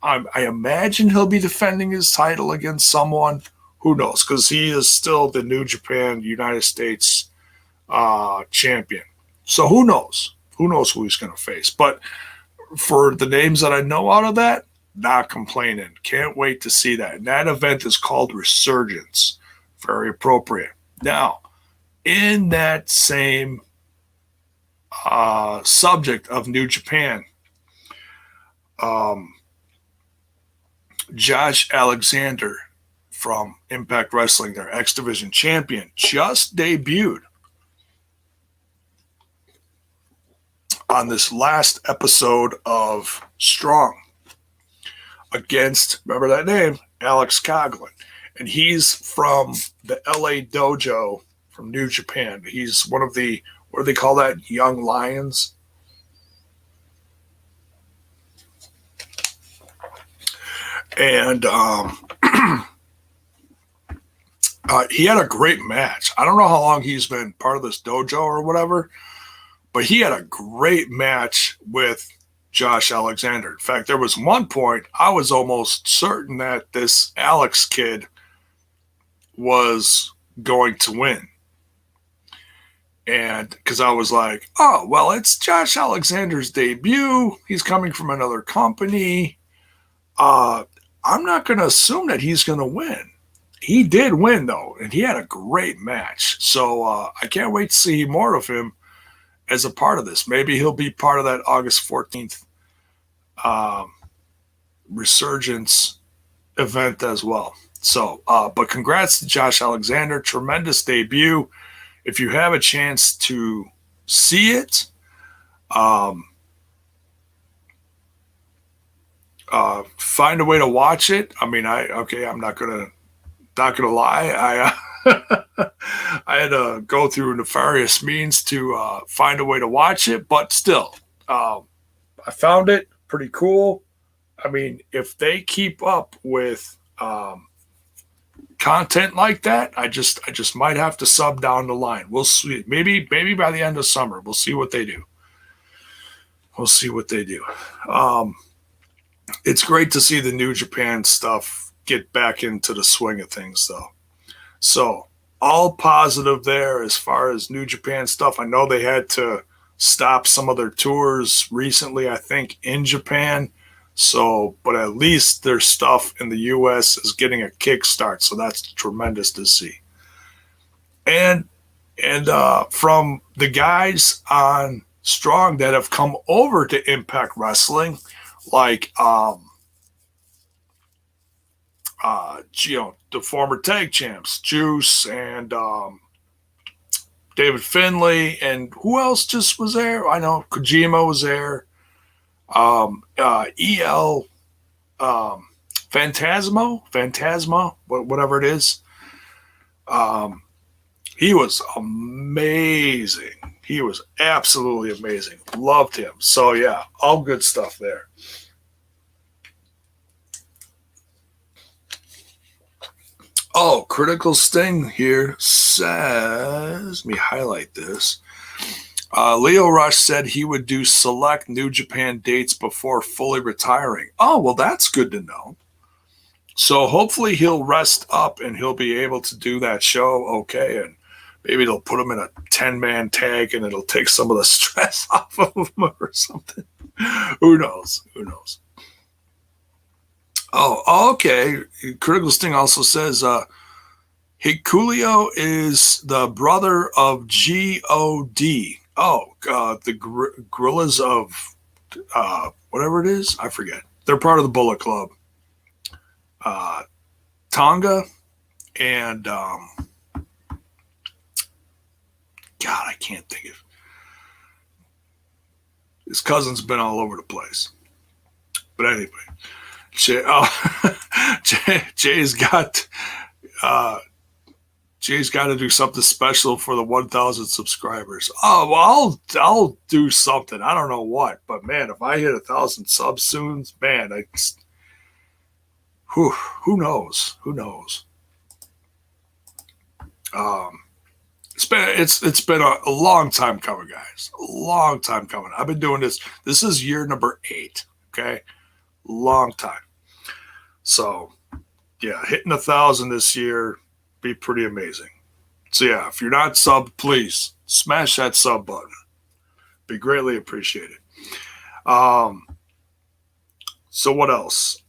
I imagine he'll be defending his title against someone. Who knows? Because he is still the New Japan United States champion. So who knows? Who knows who he's going to face? But for the names that I know out of that, not complaining. Can't wait to see that. And that event is called Resurgence. Very appropriate. Now, in that same subject of New Japan, Josh Alexander from Impact Wrestling, their X Division champion, just debuted on this last episode of Strong against, remember that name, Alex Coughlin. And he's from the LA Dojo from New Japan. He's one of the, what do they call that, young lions? And he had a great match. I don't know how long he's been part of this dojo or whatever, but he had a great match with Josh Alexander. In fact, there was one point I was almost certain that this Alex kid was going to win. And because I was like, oh, well, it's Josh Alexander's debut. He's coming from another company. Uh, I'm not going to assume that he's going to win. He did win, though, and he had a great match. So I can't wait to see more of him as a part of this. Maybe he'll be part of that August 14th um, resurgence event as well. So, but congrats to Josh Alexander. Tremendous debut. If you have a chance to see it, um, find a way to watch it. I mean, I'm not gonna lie. I had to go through nefarious means to find a way to watch it, but still, I found it pretty cool. I mean, if they keep up with content like that, I just might have to sub down the line. We'll see. Maybe by the end of summer, we'll see what they do. We'll see what they do. Um, it's great to see the New Japan stuff get back into the swing of things, though. So all positive there as far as New Japan stuff. I know they had to stop some of their tours recently, I think, in Japan. So, but at least their stuff in the U.S. is getting a kickstart. So that's tremendous to see. And from the guys on Strong that have come over to Impact Wrestling, like the former tag champs, Juice and David Finlay, and who else just was there? I know Kojima was there. EL Phantasma, whatever it is. He was amazing. He was absolutely amazing. Loved him. So yeah, all good stuff there. Oh, Critical Sting here says, let me highlight this. Leo Rush said he would do select New Japan dates before fully retiring. Oh, well, that's good to know. So hopefully he'll rest up and he'll be able to do that show okay. And maybe they'll put him in a 10-man tag and it'll take some of the stress off of him or something. Who knows? Who knows? Oh, okay. Critical Sting also says Hikuleo is the brother of God. Oh, the Gorillas of whatever it is. I forget. They're part of the Bullet Club. Tonga and God, I can't think of. His cousin's been all over the place. But anyway, Jay's got to do something special for the 1,000 subscribers. Oh, well, I'll do something. I don't know what, but man, if I hit 1,000 subs soon, man, who knows? Who knows? It's been a long time coming, guys. A long time coming. I've been doing this. This is year number 8. Okay, long time. So, yeah, hitting 1,000 this year be pretty amazing. So yeah, if you're not subbed, please smash that sub button. Be greatly appreciated. So what else?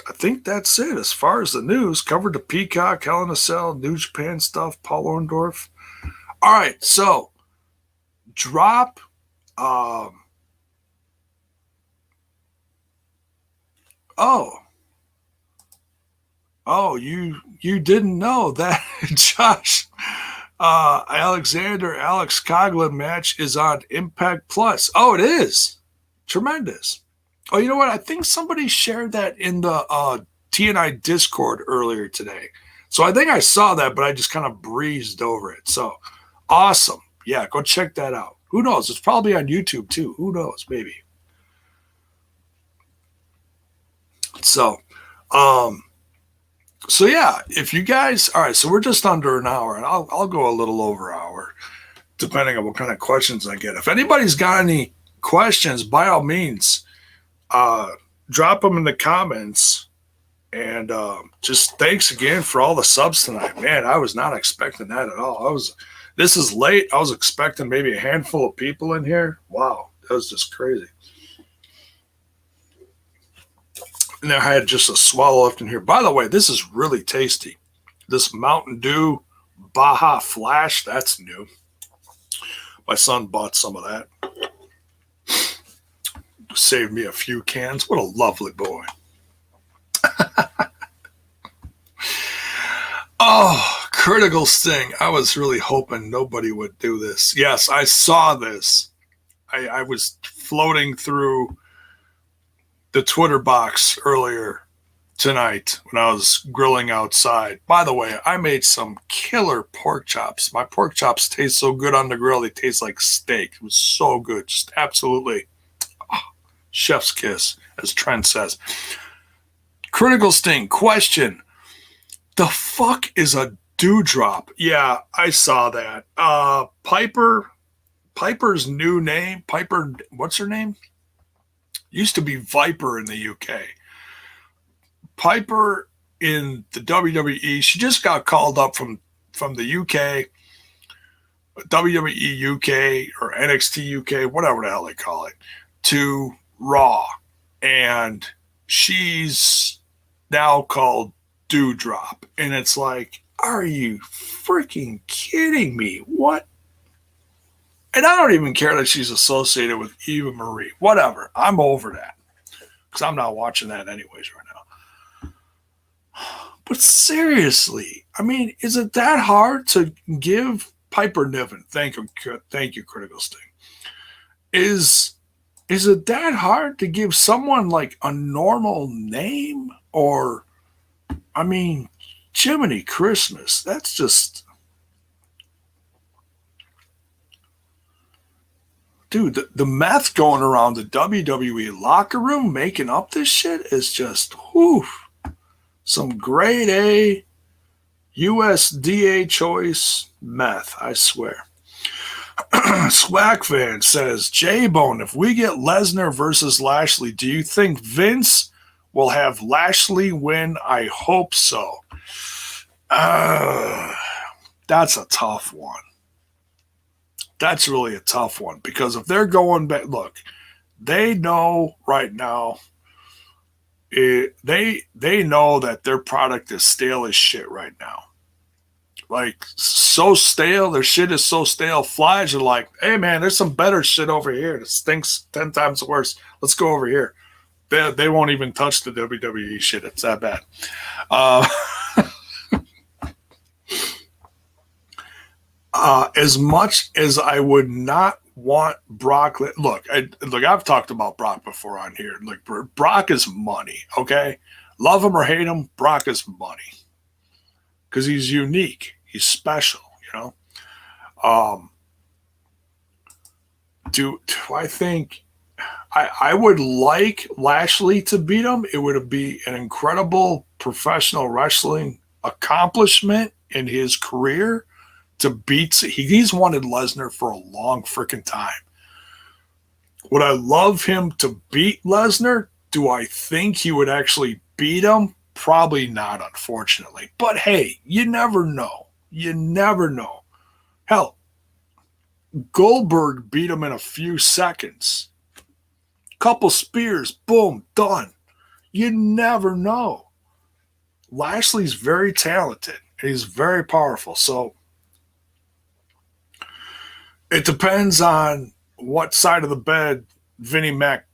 I think that's it as far as the news. Covered the Peacock, Hell in a Cell, New Japan stuff, Paul Orndorff. All right, so drop. Oh, you didn't know that Josh Alexander Alex Coughlin match is on Impact Plus. Oh, it is. Tremendous. Oh, you know what? I think somebody shared that in the TNI Discord earlier today. So I think I saw that, but I just kind of breezed over it. So awesome. Yeah, go check that out. Who knows? It's probably on YouTube too. Who knows? Maybe. So, so yeah, if you guys, all right, so we're just under an hour, and I'll go a little over an hour, depending on what kind of questions I get. If anybody's got any questions, by all means, drop them in the comments, And just thanks again for all the subs tonight. Man, I was not expecting that at all. This is late. I was expecting maybe a handful of people in here. Wow, that was just crazy. And I had just a swallow left in here. By the way, this is really tasty. This Mountain Dew Baja Flash, that's new. My son bought some of that. Saved me a few cans. What a lovely boy. Oh, Critical Sting. I was really hoping nobody would do this. Yes, I saw this. I was floating through the Twitter box earlier tonight when I was grilling outside. By the way, I made some killer pork chops. My pork chops taste so good on the grill. They taste like steak. It was so good. Just absolutely chef's kiss, as Trent says. Critical Sting. Question. The fuck is a dewdrop? Yeah, I saw that. Piper's new name. Piper, what's her name? Used to be Viper in the UK. Piper in the WWE, she just got called up from the UK, WWE UK or NXT UK, whatever the hell they call it, to Raw. And she's now called Dewdrop. And it's like, are you freaking kidding me? What? And I don't even care that she's associated with Eva Marie. Whatever. I'm over that. Because I'm not watching that anyways right now. But seriously, I mean, is it that hard to give Piper Niven? Thank you, Critical Sting. Is it that hard to give someone like a normal name? Or, I mean, Jiminy Christmas. That's just... Dude, the meth going around the WWE locker room making up this shit is just, whew, some grade A USDA choice meth, I swear. Swack Fan says, J-Bone, if we get Lesnar versus Lashley, do you think Vince will have Lashley win? I hope so. That's a tough one. That's really a tough one because if they're going back, look, they know right now, they know that their product is stale as shit right now. Like, so stale, their shit is so stale. Flies are like, hey man, there's some better shit over here that stinks 10 times worse. Let's go over here. They won't even touch the WWE shit. It's that bad. As much as I would not want Brock, look, I've talked about Brock before on here. Like, Brock is money, okay? Love him or hate him, Brock is money because he's unique, he's special, you know. Do I think I would like Lashley to beat him? It would be an incredible professional wrestling accomplishment in his career. To beat, he's wanted Lesnar for a long freaking time. Would I love him to beat Lesnar? Do I think he would actually beat him? Probably not, unfortunately. But hey, you never know. You never know. Hell, Goldberg beat him in a few seconds. Couple spears, boom, done. You never know. Lashley's very talented. He's very powerful. So it depends on what side of the bed Vinnie Mac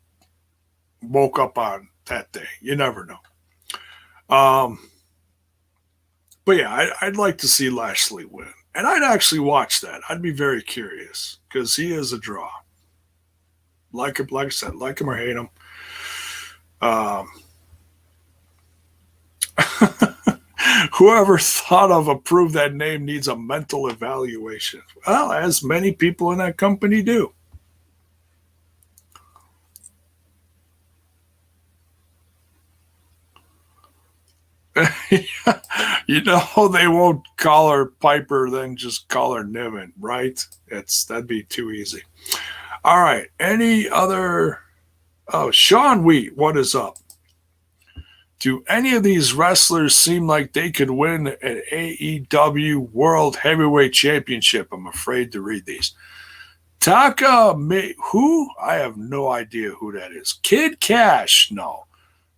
woke up on that day. You never know. But yeah, I'd like to see Lashley win. And I'd actually watch that. I'd be very curious because he is a draw. Like I said, like him or hate him. Whoever thought of approved that name needs a mental evaluation. Well, as many people in that company do. You know, they won't call her Piper, then just call her Niven, right? That'd be too easy. All right. Any other? Oh, Sean Wheat, what is up? Do any of these wrestlers seem like they could win an AEW World Heavyweight Championship? I'm afraid to read these. Who? I have no idea who that is. Kid Cash? No.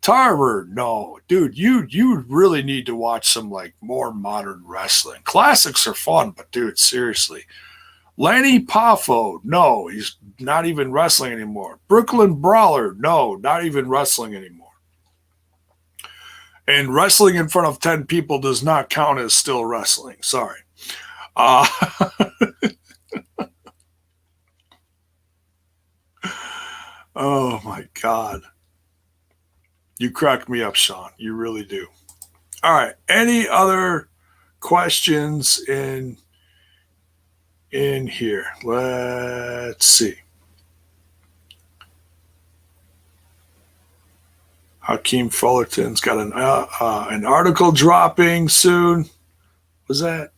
Tarver? No. Dude, you really need to watch some like more modern wrestling. Classics are fun, but dude, seriously. Lanny Poffo? No, he's not even wrestling anymore. Brooklyn Brawler? No, not even wrestling anymore. And wrestling in front of 10 people does not count as still wrestling. Sorry. Oh, my God. You crack me up, Sean. You really do. All right. Any other questions in here? Let's see. Hakeem Fullerton's got an article dropping soon. Was that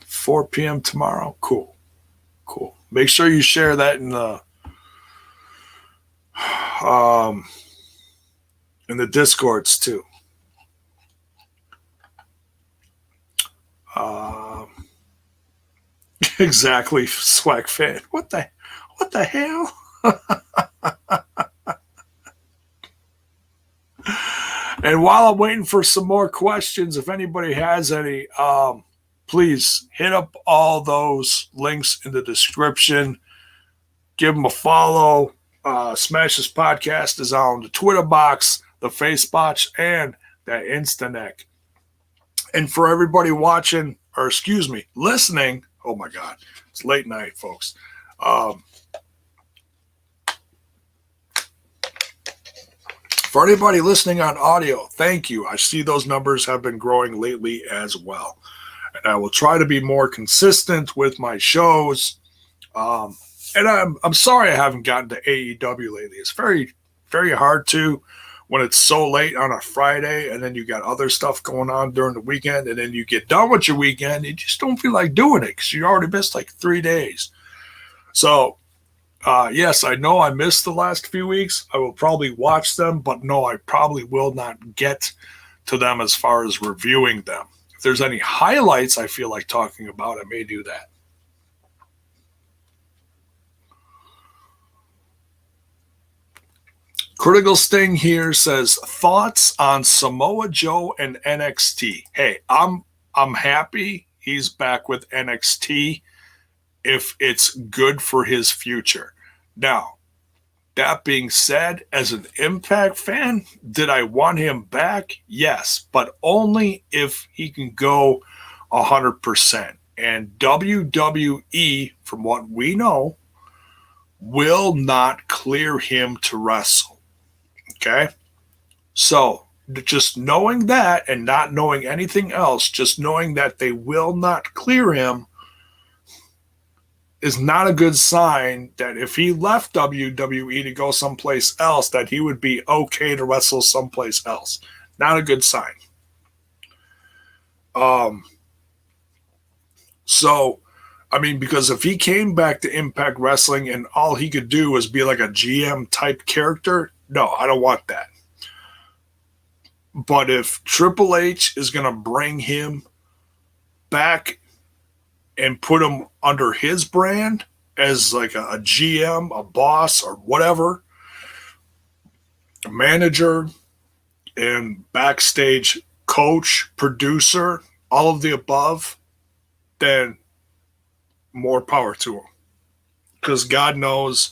4 p.m. tomorrow? Cool. Make sure you share that in the Discords too. Exactly, Swag Fan. What the hell? And while I'm waiting for some more questions, if anybody has any, please hit up all those links in the description. Give them a follow. Smash This Podcast is on the Twitter box, the Facebox, and the Instanet. And for everybody watching, or excuse me, listening, oh my God, it's late night, folks. For anybody listening on audio, thank you. I see those numbers have been growing lately as well. And I will try to be more consistent with my shows. And I'm sorry I haven't gotten to AEW lately. It's very, very hard to when it's so late on a Friday and then you got other stuff going on during the weekend and then you get done with your weekend. You just don't feel like doing it because you already missed like 3 days. So, yes, I know I missed the last few weeks. I will probably watch them, but no, I probably will not get to them as far as reviewing them. If there's any highlights I feel like talking about, I may do that. Critical Sting here says, thoughts on Samoa Joe and NXT. Hey, I'm happy he's back with NXT if it's good for his future. Now, that being said, as an Impact fan, did I want him back? Yes, but only if he can go 100%. And WWE, from what we know, will not clear him to wrestle. Okay? So, just knowing that and not knowing anything else, just knowing that they will not clear him is not a good sign that if he left WWE to go someplace else, that he would be okay to wrestle someplace else. Not a good sign. So, I mean, because if he came back to Impact Wrestling and all he could do was be like a GM type character, no, I don't want that. But if Triple H is going to bring him back and put him under his brand as like a GM, a boss, or whatever, a manager and backstage coach, producer, all of the above, then more power to him. Because God knows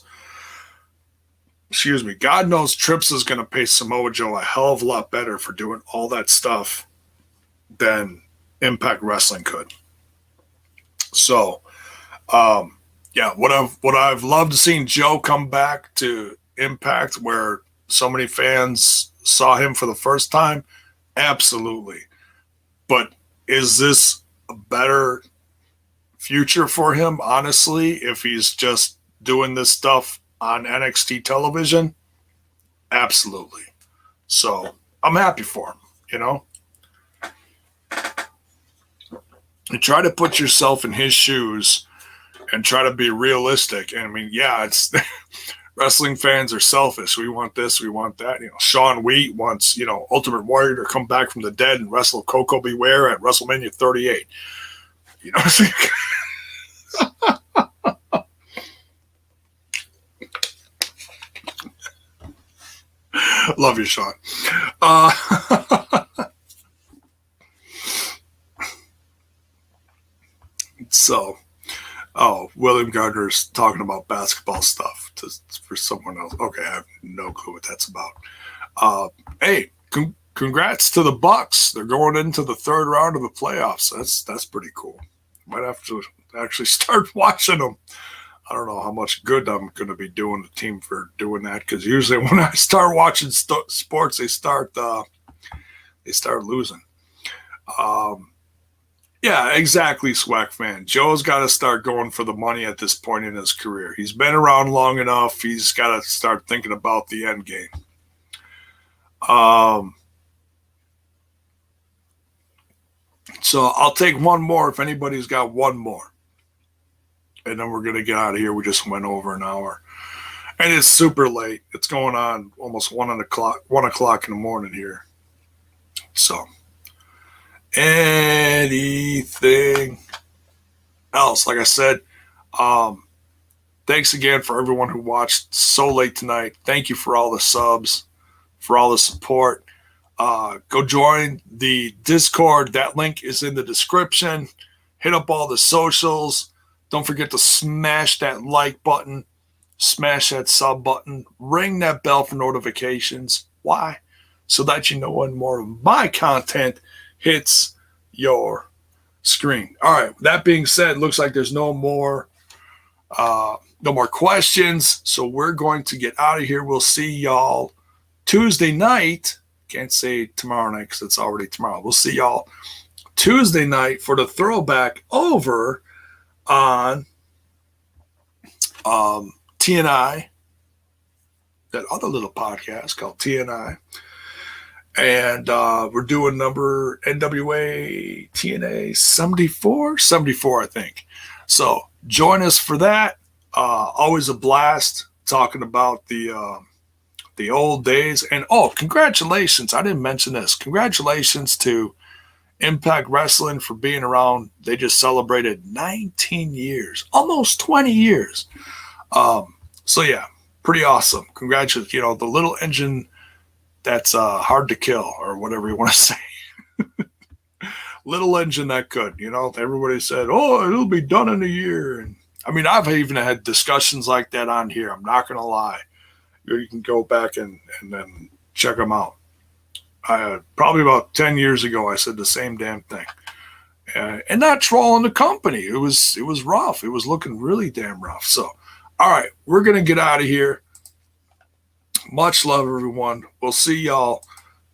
Trips is going to pay Samoa Joe a hell of a lot better for doing all that stuff than Impact Wrestling could. So, would I've loved to see Joe come back to Impact where so many fans saw him for the first time? Absolutely. But is this a better future for him, honestly, if he's just doing this stuff on NXT television? Absolutely. So I'm happy for him, you know? And try to put yourself in his shoes and try to be realistic. And I mean, yeah, it's wrestling fans are selfish. We want this, we want that. Sean Wheat wants, Ultimate Warrior to come back from the dead and wrestle Coco Beware at WrestleMania 38. Love you, Sean. So, William Gardner's talking about basketball stuff for someone else. Okay, I have no clue what that's about. Hey, congrats to the Bucks. They're going into the third round of the playoffs. That's pretty cool. Might have to actually start watching them. I don't know how much good I'm going to be doing the team for doing that, because usually when I start watching sports, they start losing. Yeah, exactly, Swag fan. Joe's got to start going for the money at this point in his career. He's been around long enough. He's got to start thinking about the end game. So I'll take one more if anybody's got one more. And then we're going to get out of here. We just went over an hour. And it's super late. It's going on almost 1 o'clock in the morning here. So, anything else? Like I said, thanks again for everyone who watched so late tonight. Thank you for all the subs, for all the support. Go join the Discord. That link is in the description. Hit up all the socials. Don't forget to smash that like button, smash that sub button, ring that bell for notifications. Why? So that you know when more of my content hits your screen. All right. That being said, looks like there's no more questions. So we're going to get out of here. We'll see y'all Tuesday night. Can't say tomorrow night because it's already tomorrow. We'll see y'all Tuesday night for the throwback over on TNI, that other little podcast called TNI. And we're doing number NWA TNA 74, I think. So join us for that. Always a blast talking about the old days. And congratulations. I didn't mention this. Congratulations to Impact Wrestling for being around. They just celebrated 19 years, almost 20 years. So yeah, pretty awesome. Congratulations. The little engine that's hard to kill, or whatever you want to say. Little engine that could, everybody said, it'll be done in a year. And I mean, I've even had discussions like that on here. I'm not going to lie. You can go back and then check them out. Probably about 10 years ago, I said the same damn thing. And not trolling the company. It was rough. It was looking really damn rough. So, all right, we're going to get out of here. Much love, everyone. We'll see y'all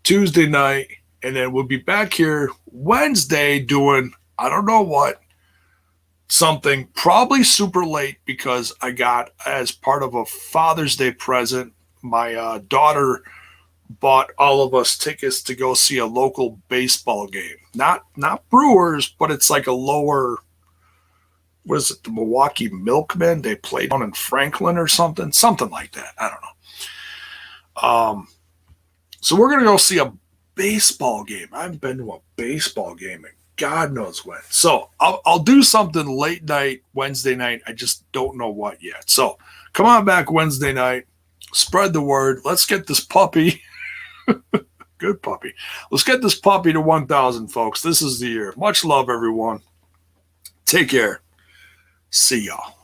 Tuesday night. And then we'll be back here Wednesday doing, I don't know what, something probably super late, because I got, as part of a Father's Day present, my daughter bought all of us tickets to go see a local baseball game. Not Brewers, but it's like a lower, what is it, the Milwaukee Milkmen? They played down in Franklin or something like that. I don't know. So we're going to go see a baseball game. I haven't been to a baseball game in God knows when. So I'll do something late night, Wednesday night. I just don't know what yet. So come on back Wednesday night. Spread the word. Let's get this puppy. Good puppy. Let's get this puppy to 1,000, folks. This is the year. Much love, everyone. Take care. See y'all.